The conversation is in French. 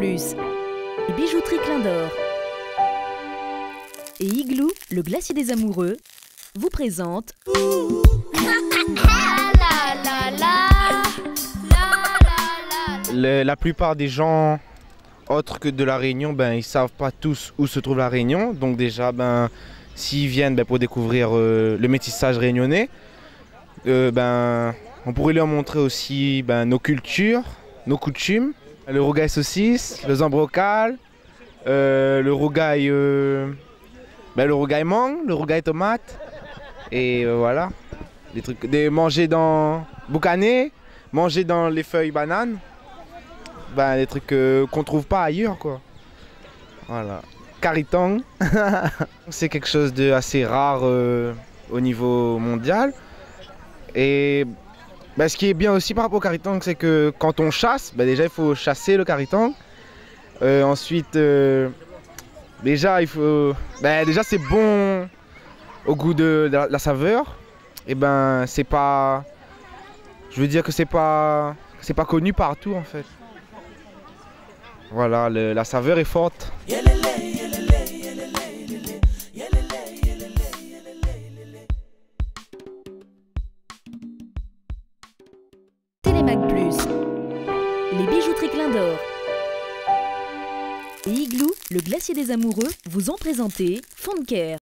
Plus, et Bijouterie Clin d'Or et Igloo, le glacier des amoureux, vous présente La plupart des gens autres que de La Réunion, ils savent pas tous où se trouve La Réunion. Donc déjà, s'ils viennent pour découvrir le métissage réunionnais, on pourrait leur montrer aussi nos cultures, nos coutumes. Le rougail saucisse, le zambrocal, le rougail mangue, le rougail tomate. Et voilà, des trucs, manger dans boucané, manger dans les feuilles bananes. Des trucs qu'on trouve pas ailleurs, quoi. Voilà. Karitang, c'est quelque chose d'assez rare au niveau mondial. Et ce qui est bien aussi par rapport au karitang, c'est que quand on chasse, déjà il faut chasser le karitang. Ensuite, déjà c'est bon au goût de la saveur. Et c'est pas, je veux dire que c'est pas connu partout en fait. Voilà, la saveur est forte. Télémac Plus, les bijouteries Clin d'Or et Igloo, le glacier des amoureux, vous ont présenté Fond de Care.